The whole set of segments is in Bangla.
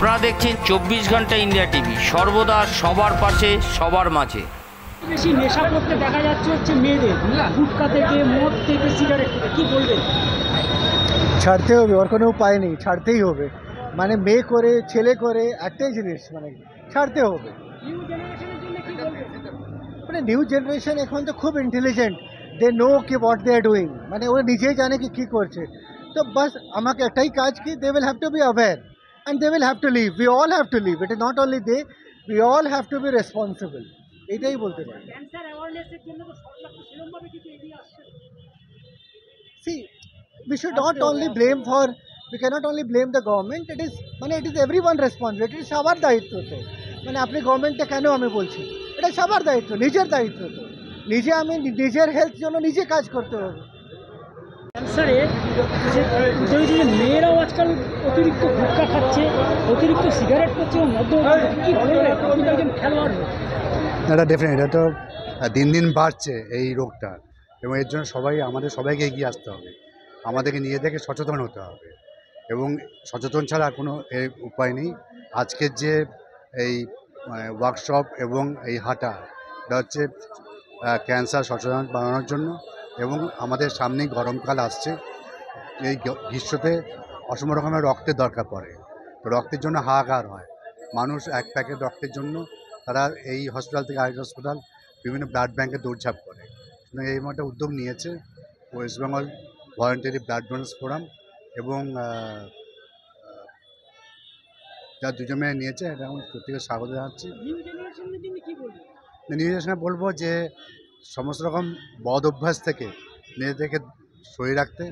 আপনারা দেখছেন 24 ঘন্টা ইন্ডিয়া টিভি, সর্বদা সবার পাশে সবার মাঝে। বেশি নেশা করতে দেখা যাচ্ছে হচ্ছে মেয়েদের, গুটখা থেকে, মদ থেকে, সিগারেট থেকে, কি বলবেন? ছাড়তে হবে, ওর কোনো উপায় নেই, ছাড়তেই হবে। মানে মেয়ে করে ছেলে করে একটাই জিনিস, মানে ছাড়তে হবে। মানে নিউ জেনারেশন এখন তো খুব ইন্টেলিজেন্ট, দে নো কি হোয়াট দে আর ডুইং, মানে ওরা নিজেই জানে কি কী করছে। তো বাস আমাকে একটাই কাজ কি, they will have to be aware and they will have to live, we all have to live, it is not only they, we all have to be responsible, এটাই বলতে পারি। See, we should not only blame for, we cannot only blame the government, it is মানে it is everyone responsible, it is সবার দায়িত্ব। তো মানে আপনি গভর্নমেন্টে কেন আমি বলছি, এটা সবার দায়িত্ব, নিজের দায়িত্ব। তো নিজে আমি নিজের হেলথ জন্য নিজে কাজ করতে হবে। ক্যান্সারে যে মেয়েরাও আজকাল অতিরিক্ত গুটখা খাচ্ছে, অতিরিক্ত সিগারেট করছে, মদ্য, কি বলবে? আপনি একজন খেলোয়াড়। এটা ডেফিনেট, এটা তো দিন দিন বাড়ছে এই রোগটা, এবং এর জন্য আমাদের সবাইকে এগিয়ে আসতে হবে, আমাদেরকে নিজেদেরকে সচেতন হতে হবে, এবং সচেতন ছাড়া কোনো উপায় নেই। আজকের যে এই ওয়ার্কশপ এবং এই হাঁটা, এটা হচ্ছে ক্যান্সার সচেতন বাড়ানোর জন্য, এবং আমাদের সামনেই গরমকাল আসছে, এই গ্রীষ্মতে অসম রকমের রক্তের দরকার পড়ে, তো রক্তের জন্য হাহাকার হয়, মানুষ এক প্যাকেট রক্তের জন্য তারা এই হসপিটাল থেকে আরেক হসপিটাল, বিভিন্ন ব্লাড ব্যাঙ্কে দৌড়ঝাঁপ করে। এই মতো উদ্যোগ নিয়েছে West Bengal voluntary blood donors forum, এবং যা দুজনে নিয়েছে, এটা আমি প্রত্যেকে স্বাগত জানাচ্ছি। নিউ জেনারেশনে বলবো যে সমস্ত রকম বদ অভ্যাস থেকে নিজেদেরকে সরিয়ে রাখতে,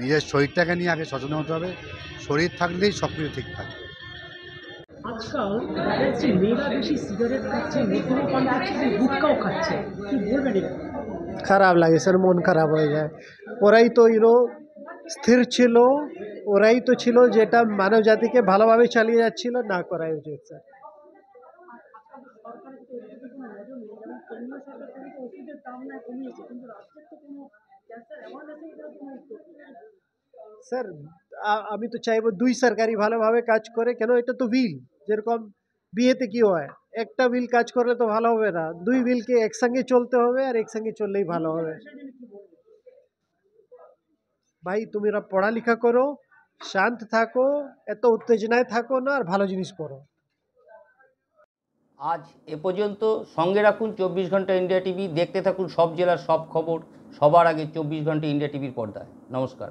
নিজের শরীরটাকে নিয়ে আগে সচেতন হতে হবে, শরীর থাকলেই সব কিছু ঠিক থাকবে। আজকাল দেখা যাচ্ছে মেয়েরা বেশি সিগারেট খাচ্ছে, মদ্যপান পান খাচ্ছে, গুটখাও খাচ্ছে, কি বলবেন? খারাপ লাগে স্যার, মন খারাপ হয়ে যায়। ওরাই তো স্থির ছিল, ওরাই তো ছিল যেটা মানব জাতিকে ভালোভাবে চালিয়ে যাচ্ছিল, না করাই উচিত স্যার। স্যার আমি তো চাইবো দুই সরকারি ভালোভাবে কাজ করে, কেন এটা তো বিল, যেরকম বিয়েতে কি হয়, একটা বিল কাজ করলে তো ভালো হবে না, দুই বিলকে একসঙ্গে চলতে হবে, আর একসঙ্গে চললেই ভালো হবে। ভাই তুমিরা পড়ালেখা করো, শান্ত থাকো, এত উত্তেজনায় থাকো না, আর ভালো জিনিস করো। আজ এ পর্যন্ত। সঙ্গে রাখুন 24 ঘন্টা ইন্ডিয়া টিভি, দেখতে থাকুন সব জেলার সব খবর সবার আগে 24 ঘন্টা ইন্ডিয়া টিভির পর্দায়। নমস্কার।